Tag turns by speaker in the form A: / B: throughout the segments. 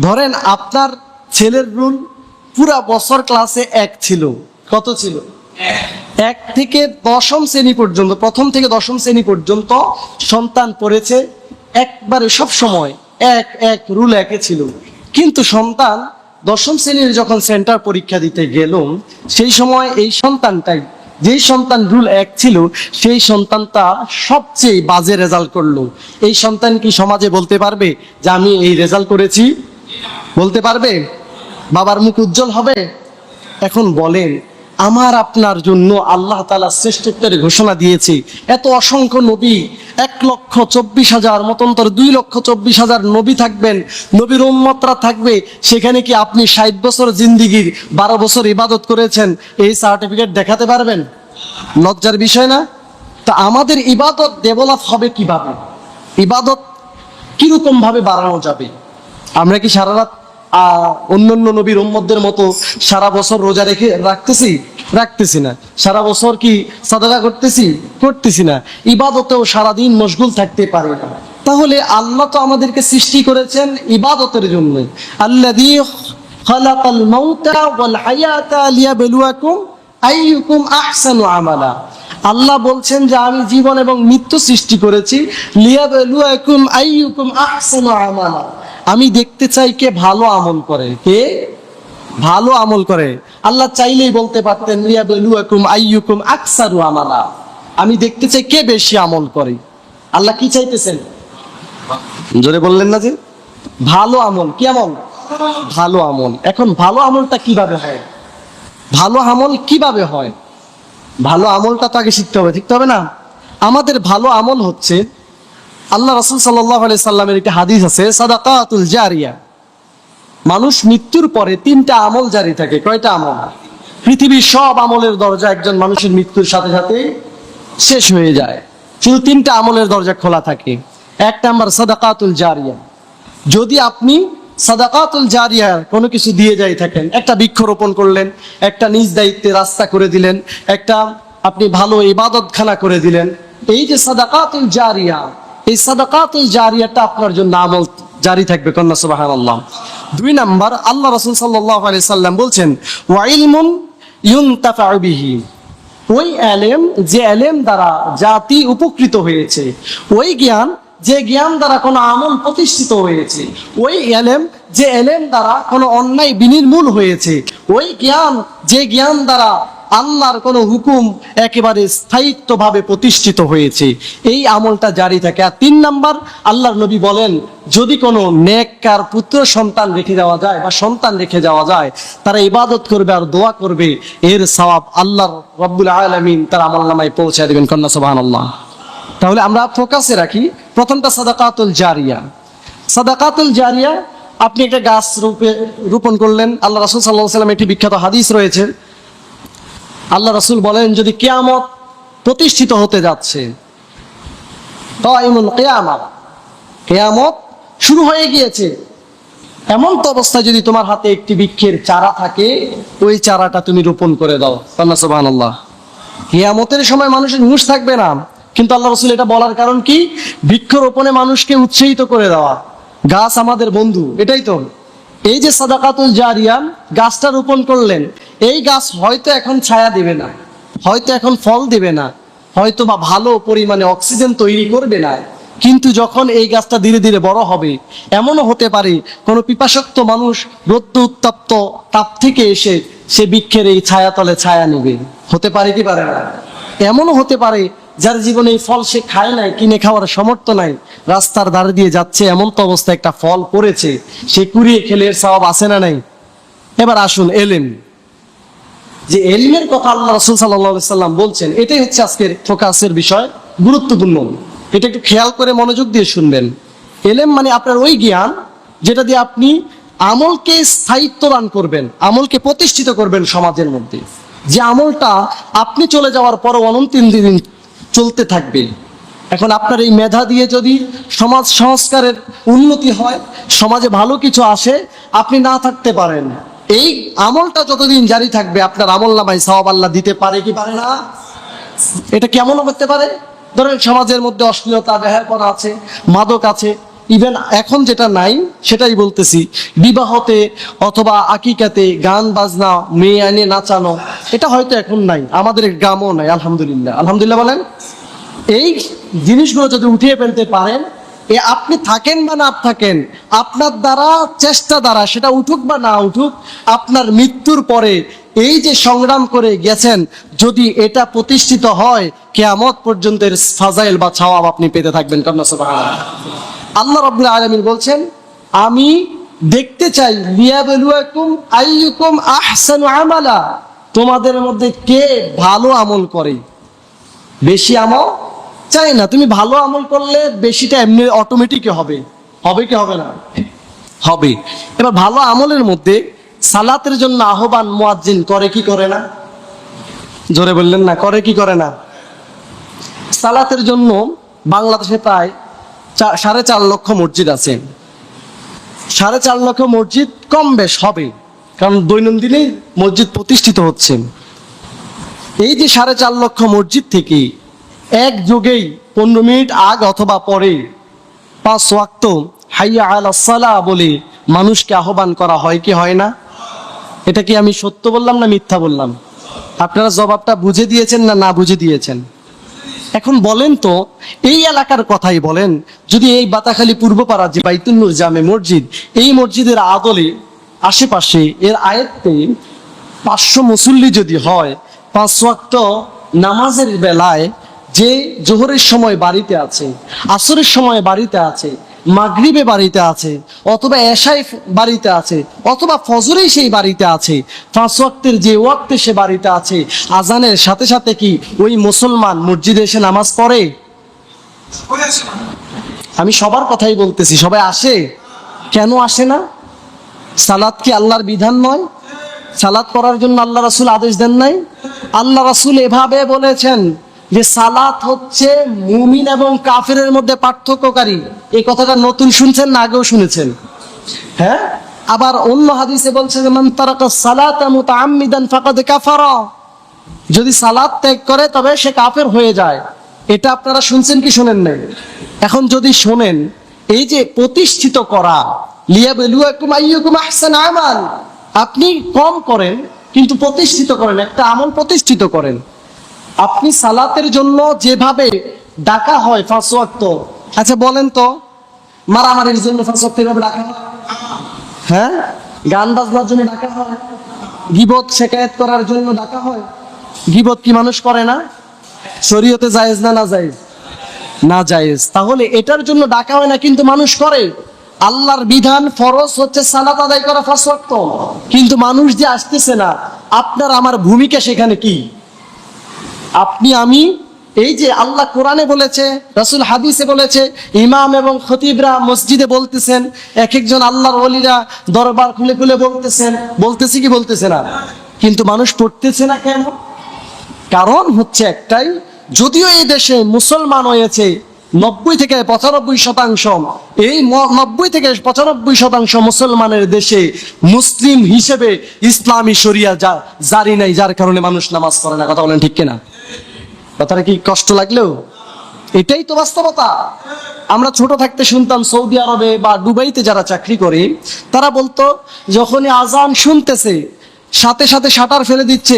A: ধরেন আপনার ছেলের রুল পুরা বছর ক্লাসে 1 ছিল। কত ছিল? 1 থেকে দশম শ্রেণী পর্যন্ত, প্রথম থেকে দশম শ্রেণী পর্যন্ত সন্তান পড়েছে একবারে সব সময় 1 রুল 1 ছিল। কিন্তু সন্তান দশম শ্রেণীর যখন সেন্টার পরীক্ষা দিতে গেল, সেই সময় এই সন্তানটাই, যেই সন্তান রুল 1 ছিল, সেই সন্তানটা সবচেয়ে বাজে রেজাল্ট করলো। এই সন্তান কি সমাজে বলতে পারবে যে আমি এই রেজাল্ট করেছি? বলতে পারবে? বাবার মুখ উজ্জ্বল হবে? এখন বলেন, আমার আপনার জন্য আল্লাহ তাআলা শ্রেষ্ঠত্বের ঘোষণা দিয়েছে। এত অসংখ্য নবী, 1,24,000 মতন্তর 2,24,000 নবী থাকবেন, নবীর উম্মতরা থাকবে। সেখানে কি আপনি 60 বছর জিন্দিগির 12 বছর ইবাদত করেছেন, এই সার্টিফিকেট দেখাতে পারবেন? লজ্জার বিষয় না? তা আমাদের ইবাদত ডেভেলপ হবে কিভাবে? ইবাদত কিরকম ভাবে বাড়ানো যাবে? আমরা কি সারা রাত অন্যান্য নবীর উম্মতদের মতো সারা বছর রোজা রাখতেছি না? সারা বছর কি সাদাকা করতেছি না? ইবাদতেও সারাদিন মশগুল থাকতে পারে না। তাহলে আল্লাহ তো আমাদেরকে সৃষ্টি করেছেন ইবাদতের জন্য। আল্লাযী খালাকাল মাউতা ওয়াল হায়াতা লিয়াবলুয়াকুম আইয়ুকুম আহসানু আমালা। আল্লাহ বলছেন যে আমি জীবন এবং মৃত্যু সৃষ্টি করেছি লিয়াবলুয়াকুম আইয়ুকুম আহসানু আমালা। আমি দেখতে চাই কে ভালো আমল করে, কে ভালো আমল করে। আল্লাহ চাইলেই বলতে পারতেন লিয়াবলুয়াকুম আইয়ুকুম আকসারু আমালা, আমি দেখতে চাই কে বেশি আমল করে। আল্লাহ কি চাইতেছেন? জোরে বললেন না যে ভালো আমল। কি আমল? ভালো আমল। এখন ভালো আমলটা কিভাবে হয়? ভালো আমল কিভাবে হয়? ভালো আমলটা তো আগে শিখতে হবে না? আমাদের ভালো আমল হচ্ছে, আল্লাহ রাসূল সাল্লাল্লাহু আলাইহি সাল্লামের একটা হাদিস আছে, সাদাকাতুল জারিয়া। মানুষ মৃত্যুর পরে 3টা আমল জারি থাকে। কয়টা আমল? পৃথিবীর সব আমলের দরজা একজন মানুষের মৃত্যুর সাথে সাথে শেষ হয়ে যায়, শুধু 3টা আমলের দরজা খোলা থাকে। 1 নাম্বার সাদাকাতুল জারিয়া। যদি আপনি সাদাকাতুল জারিয়া কোনো কিছু দিয়ে যাই থাকেন, একটা বৃক্ষরোপণ করলেন, একটা নিজ দায়িত্বে রাস্তা করে দিলেন, একটা আপনি ভালো ইবাদতখানা করে দিলেন, এই যে সাদাকাতুল জারিয়া, এই সাদাকাতুল জারিয়াটা আপনার জন্য আমল জারি থাকবে। কন্যা সুবহানাল্লাহ। 2 নাম্বার, আল্লাহ রাসূল সাল্লাল্লাহু আলাইহি সাল্লাম বলছেন ওয়া ইলমুন ইউনতাফাউ বিহি। ওই ইলম, যে ইলম দ্বারা জাতি উপকৃত হয়েছে, ওই জ্ঞান, যে জ্ঞান দ্বারা কোনো আমল প্রতিষ্ঠিত হয়েছে, ওই ইলম, যে ইলম দ্বারা কোনো অন্যায় বিনির্মূল হয়েছে, ওই জ্ঞান, যে জ্ঞান দ্বারা আল্লাহর কোনো হুকুম একেবারে স্থায়িত্বভাবে প্রতিষ্ঠিত হয়েছে, এই আমলটা জারি থাকে। আর 3 নাম্বার, আল্লাহর নবী বলেন যদি কোনো নেককার পুত্র সন্তান রেখে যাওয়া যায় বা সন্তান রেখে যাওয়া যায়, তারা ইবাদত করবে আর দোয়া করবে, এর সওয়াব আল্লাহর রাব্বুল আলামিন তার আমলনামায় পৌঁছে দিবেন। কন্যা সুবহানাল্লাহ। তাহলে আমরা ফোকাসে রাখি, প্রথমটা সাদাকাতুল জারিয়া। সাদাকাতুল জারিয়া, আপনি একটা গাছ রোপণ করলেন। আল্লাহ রাসূল সাল্লাল্লাহু আলাইহি ওয়াসাল্লাম একটি বিখ্যাত হাদিস রয়েছে, আল্লাহ রাসূল বলেন যদি কিয়ামত প্রতিষ্ঠিত হতে যাচ্ছে, কায়মুল কিয়ামত, কিয়ামত শুরু হয়ে গিয়েছে, এমন তো অবস্থায় যদি তোমার হাতে একটি বৃক্ষের চারা থাকে, ওই চারাটা তুমি রোপণ করে দাও। সুবহানাল্লাহ। কিয়ামতের সময় মানুষের হুঁশ থাকবে না, কিন্তু আল্লাহ রাসূল এটা বলার কারণ কি? বৃক্ষরোপণে মানুষকে উৎসাহিত করে দেওয়া। গাছ আমাদের বন্ধু, এটাই তো। এই যে সাদাকাতুল জারিয়া, গাছটা রোপণ করলেন, এই গাছ হয়তো এখন ছায়া দিবে না, হয়তো এখন ফল দিবে না, হয়তো বা ভালো পরিমাণে অক্সিজেন তৈরি করবে না, কিন্তু যখন এই গাছটা ধীরে ধীরে বড় হবে, এমনও হতে পারে কোনো পিপাসাক্ত মানুষ রৌদ্র উত্তপ্ত তাপ থেকে এসে সে বৃক্ষের এই ছায়াতলে ছায়া নেবে। হতে পারে কি পারে না? এমনও হতে পারে যার জীবনে এই ফল সে খায় নাই, কিনে খাওয়ার সামর্থ্য নাই, রাস্তার ধারে দিয়ে যাচ্ছে, এমন তো অবস্থায় একটা ফল পড়েছে, সে কুড়িয়ে খেলে এর সওয়াব আছে না নাই? এবার আসুন এলেম, যে এলমের কথা আল্লাহ রাসূল সাল্লাল্লাহু আলাইহি সাল্লাম বলছেন, এটাই হচ্ছে আজকের ফোকাসের বিষয়, গুরুত্বপূর্ণ। এটা একটু খেয়াল করে মনোযোগ দিয়ে শুনবেন। এলেম মানে আপনার ওই জ্ঞান যেটা দিয়ে আপনি আমলকে স্থায়িত্ব দান করবেন, আমলকে প্রতিষ্ঠিত করবেন সমাজের মধ্যে, যে আমলটা আপনি চলে যাওয়ার পরও অনন্ত দিন চলতে থাকবে। এখন আপনার এই মেধা দিয়ে যদি সমাজ সংস্কারের উন্নতি হয়, সমাজে ভালো কিছু আসে, আপনি না থাকতে পারেন, এই আমলটা যতদিন জারি থাকবে আপনার আমলনামায় সওয়াব আল্লাহ দিতে পারে কি পারে না? এটা কেমন হতে পারে? ধরেন সমাজের মধ্যে অশ্লীলতা, বেহায়াপনা আছে, মাদক আছে, ইভেন এখন যেটা নাই সেটাই বলতেছি, বিবাহতে অথবা আকিকাতে গান বাজনা, মেয়ে আনে নাচানো, এটা হয়তো এখন নাই, আমাদের গ্রামও নাই, আলহামদুলিল্লাহ। আলহামদুলিল্লাহ বলেন। এই জিনিসগুলো যদি উঠিয়ে ফেলতে পারেন, আপনি থাকেন বা না থাকেন, আপনার দ্বারা, চেষ্টা দ্বারা সেটা উঠুক বা না উঠুক, আপনার মৃত্যুর পরে এই যে সংগ্রাম করে গেছেন, যদি এটা প্রতিষ্ঠিত হয়, কিয়ামত পর্যন্ত এর ফাজাইল বা সওয়াব আপনি পেতে থাকবেন। সুবহানাল্লাহ। আল্লাহ রাব্বুল আলামিন বলছেন, আমি দেখতে চাই লিয়াবলুয়াকুম আইয়ুকুম আহসানু আমালা, তোমাদের মধ্যে কে ভালো আমল করে। বেশি আমল চাই না, তুমি ভালো আমল করলে বেশিটা এমনি অটোমেটিক হবে, হবে কি হবে না? হবে। এবার ভালো আমলের মধ্যে সালাতের জন্য আহ্বান মুয়াজ্জিন করে কি করে না? জোরে বললেন না, করে কি করে না? সালাতের জন্য বাংলাদেশে প্রায় 4.5 লক্ষ মসজিদ আছে। 4.5 লক্ষ মসজিদ কম বেশ হবে, কারণ দৈনন্দিনই মসজিদ প্রতিষ্ঠিত হচ্ছে। এই যে 4.5 লক্ষ মসজিদ থেকে এক যুগেই 15 মিনিট আগ অথবা পরে 5 ওয়াক্ত হাইয়া আলাস সালাহ বলে মানুষকে আহ্বান করা হয় কি হয় না? এটা কি আমি সত্য বললাম না মিথ্যা বললাম? আপনারা জবাবটা বুঝে দিয়েছেন না না বুঝে দিয়েছেন? এখন বলেন তো, এই এলাকার কথাই বলেন, যদি এই বাতাখালী পূর্বপাড়া যে বাইতুল নূর জামে মসজিদ, এই মসজিদের আদলে আশেপাশে এর আয়ত্তে 500 মুসল্লি যদি হয়, 5 ওয়াক্ত নামাজের বেলায় যে জোহরের সময় বাড়িতে আছে, আসরের সময় বাড়িতে আছে, মাগরিবে বাড়িতে আছে, অথবা এশায় বাড়িতে আছে, অথবা ফজরেই সেই বাড়িতে আছে, 5 ওয়াক্তের যে ওয়াক্তে সে বাড়িতে আছে, আজানের সাথে সাথে কি ওই মুসলমান মসজিদে এসে নামাজ পড়ে? আমি সবার কথাই বলতেছি, সবাই আসে? কেন আসে না? সালাত কি আল্লাহর বিধান নয়? সালাত করার জন্য আল্লাহ রাসূল আদেশ দেন নাই? আল্লাহ রাসূল এভাবে বলেছেন যে সালাত হচ্ছে মুমিন এবং কাফেরের মধ্যে পার্থক্যকারী। এই কথাটা নতুন শুনছেন না আগেও শুনেছেন? হ্যাঁ। আবার অন্য হাদিসে বলছে যে মান তারাকা সালাতা মুতাআম্মিদান ফাকাদ কাফারা, যদি সালাত ত্যাগ করে তবে সে কাফের হয়ে যায়। এটা আপনারা শুনছেন কি শুনেন নাই? এখন যদি শোনেন, এই যে প্রতিষ্ঠিত করা, লিয়াবলুয়াকুম আইয়ুকুম আহসানু আমাল, আপনি কম করেন কিন্তু প্রতিষ্ঠিত করেন, একটা আমল প্রতিষ্ঠিত করেন। আপনি সালাতের জন্য যেভাবে ডাকা হয় 5 ওয়াক্ত, আচ্ছা বলেন তো, মারামারির জন্য 5 ওয়াক্ত এভাবে ডাকা হয়? হ্যাঁ। গান বাজনার জন্য ডাকা হয়, গীবত শিকায়েত করার জন্য ডাকা হয়। গীবত কি মানুষ করে না? শরীয়তে জায়েজ না না জায়েজ? না জায়েজ। তাহলে এটার জন্য ডাকা হয় না, কিন্তু মানুষ করে। আল্লাহর বিধান ফরজ হচ্ছে সালাত আদায় করা 5 ওয়াক্ত, কিন্তু মানুষ যে আসতেছে না, আপনার আমার ভূমিকা সেখানে কি? আপনি আমি, এই যে আল্লাহ কোরআনে বলেছে, রাসূল হাদিসে বলেছে, ইমাম এবং খতিবরা মসজিদে বলতেছেন, এক একজন আল্লাহর ওলিরা দরবার খুলে খুলে বলতেছেন, বলতেছি কি বলতেছে না? কিন্তু মানুষ পড়তেছে না কেন? কারণ হচ্ছে একটাই, যদিও এই দেশে মুসলমান হয়েছে 90 থেকে 95%, এই 90 থেকে 95% মুসলমানের দেশে মুসলিম হিসেবে ইসলামী শরিয়া জারি নাই, যার কারণে মানুষ নামাজ পড়ে না। কথা বলেন ঠিক কিনা? কথাটা কি কষ্ট লাগলেও এটাই তো বাস্তবতা। আমরা ছোট থাকতে শুনতাম সৌদি আরবে বা দুবাইতে যারা চাকরি করে, তারা বলতো যখনই আজান শুনতেছে সাথে সাথে শাটার ফেলে দিচ্ছে,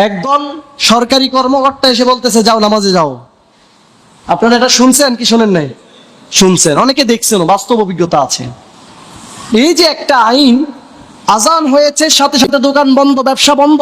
A: একদল সরকারি কর্মকর্তা এসে বলতেছে যাও নামাজে যাও। আপনারা এটা শুনছেন কি শুনেন নাই? শুনছেন, অনেকে দেখছেন, বাস্তব অভিজ্ঞতা আছে। এই যে একটা আইন, আজান হয়েছে সাথে সাথে দোকান বন্ধ, ব্যবসা বন্ধ,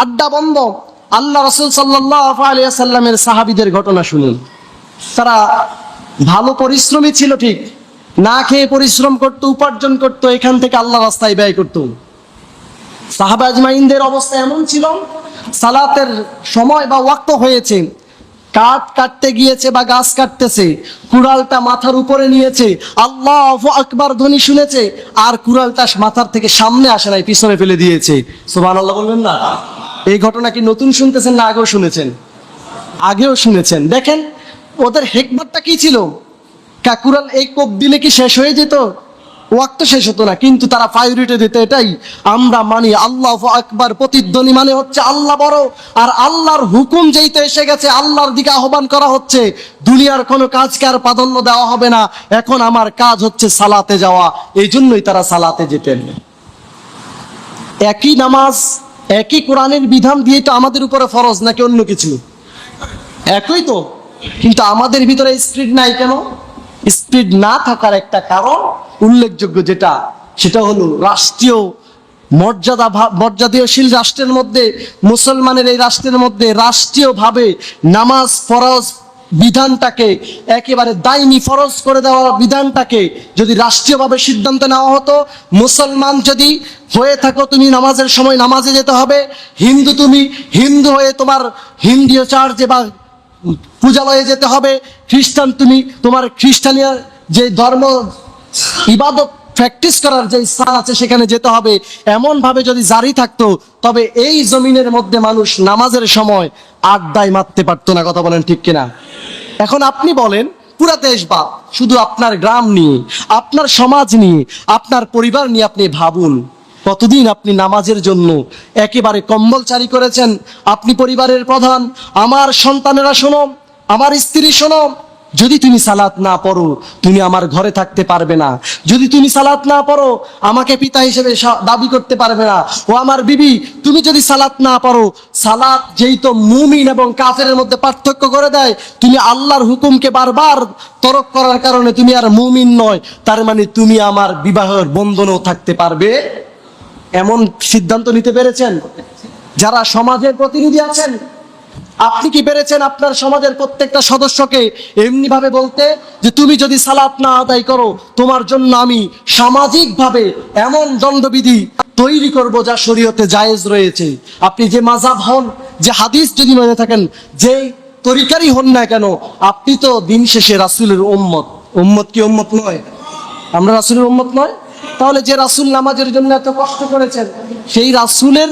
A: আড্ডা বন্ধ। আল্লাহ রাসূল সাল্লাল্লাহু আলাইহি ওয়াসাল্লামের সাহাবীদের ঘটনা শুনুন। তারা ভালো পরিশ্রমী ছিল, ঠিক, না খেয়ে পরিশ্রম করতো, উপার্জন করতো, এখান থেকে আল্লাহ রাস্তায় ব্যয় করতো। সাহাবা আজমাইনদের অবস্থা এমন ছিল, সালাতের সময় বা ওয়াক্ত হয়েছে, কাঠ কাটতে গিয়েছে বা গাছ কাটতেছে, কুড়ালটা মাথার উপরে নিয়েছে, আল্লাহু আকবার ধ্বনি শুনেছে, আর কুড়ালটা মাথার থেকে সামনে আসে নাই, পিছনে ফেলে দিয়েছে। সুবহানাল্লাহ বলবেন না? এই ঘটনা কি নতুন শুনতেছেন না আগেও শুনেছেন? আগেও শুনেছেন। দেখেন ওদের হিকমতটা কি ছিল। কুড়াল এই কোপ দিলে কি শেষ হয়ে যেত? ওয়াক্ত শেষ হতো না, কিন্তু তারা প্রায়োরিটি দিত এটাই, আমরা মানি আল্লাহু আকবার, প্রতিধ্বনি মানে হচ্ছে আল্লাহ বড়, আর আল্লাহর হুকুম যেইতে এসে গেছে, আল্লাহর দিকে আহ্বান করা হচ্ছে, দুনিয়ার কোনো কাজকে আর প্রাধান্য দেওয়া হবে না, এখন আমার কাজ হচ্ছে সালাতে যাওয়া। এই জন্যই তারা সালাতে যেতেন। একই নামাজ, একই কোরআনের বিধান দিয়ে তো আমাদের উপরে ফরজ, নাকি অন্য কিছু? একই তো, কিন্তু আমাদের ভিতরে স্পিড নাই কেন? স্পিড না থাকার একটা কারণ উল্লেখযোগ্য, যেটা সেটা হলো রাষ্ট্রীয় মর্যাদাশীল রাষ্ট্রের মধ্যে, মুসলমানের এই রাষ্ট্রের মধ্যে রাষ্ট্রীয়ভাবে নামাজ ফরজ বিধানটাকে, একেবারে দায়নি ফরজ করে দেওয়া বিধানটাকে যদি রাষ্ট্রীয়ভাবে সিদ্ধান্ত নেওয়া হতো, মুসলমান যদি হয়ে থাকো তুমি নামাজের সময় নামাজে যেতে হবে, তুমি হিন্দু হয়ে তোমার হিন্দীয় চার্চে বা পূজালয়ে যেতে হবে, খ্রিস্টান তুমি তোমার খ্রিস্টানীয় যে ধর্ম ইবাদত প্র্যাকটিস করার যে স্থান আছে সেখানে যেতে হবে, এমন ভাবে যদি জারি থাকতো, তবে এই জমিনের মধ্যে মানুষ নামাজের সময় আড্ডায় মারতে পারতো না। কথা বলেন ঠিক কিনা? এখন আপনি বলেন, পুরা দেশ বা শুধু আপনার গ্রাম নিয়ে, আপনার সমাজ নিয়ে, আপনার পরিবার নিয়ে আপনি ভাবুন, কতদিন আপনি নামাজের জন্য একেবারে কম্বল চারি করেছেন। আপনি পরিবারের প্রধান, আমার সন্তানেরা শোনো, আমার স্ত্রী শোনো, যদি তুমি সালাত না পড়ো তুমি আমার ঘরে থাকতে পারবে না, যদি তুমি সালাত না পড়ো আমাকে পিতা হিসেবে দাবি করতে পারবে না। ও আমার বিবি, তুমি যদি সালাত না পড়ো, সালাত যেই তো মুমিন এবং কাফেরের মধ্যে পার্থক্য করে দেয়, তুমি আল্লাহর হুকুমকে বারবার তরক করার কারণে তুমি আর মুমিন নয়, তার মানে তুমি আমার বিবাহের বন্ধনেও থাকতে পারবে, এমন সিদ্ধান্ত নিতে পেরেছেন যারা সমাজের প্রতিনিধি আছেন? আপনি কি পেরেছেন আপনার সমাজের প্রত্যেকটা সদস্যকে এমনি ভাবে বলতে যে তুমি যদি সালাত না আদায় করো তোমার জন্য আমি সামাজিকভাবে এমন দণ্ডবিধি তৈরি করব যা শরীয়তে জায়েজ রয়েছে? আপনি যে মাযহাব হন, যে হাদিস যদি মেনে থাকেন, যে তরিকারই হন না কেন, আপনি তো দিন শেষে রাসূলের উম্মত। উম্মত কি উম্মত নয়? আমরা রাসূলের উম্মত নয়? তাহলে যে রাসূল নামাজের জন্য এত কষ্ট করেছেন, সেই রাসূলের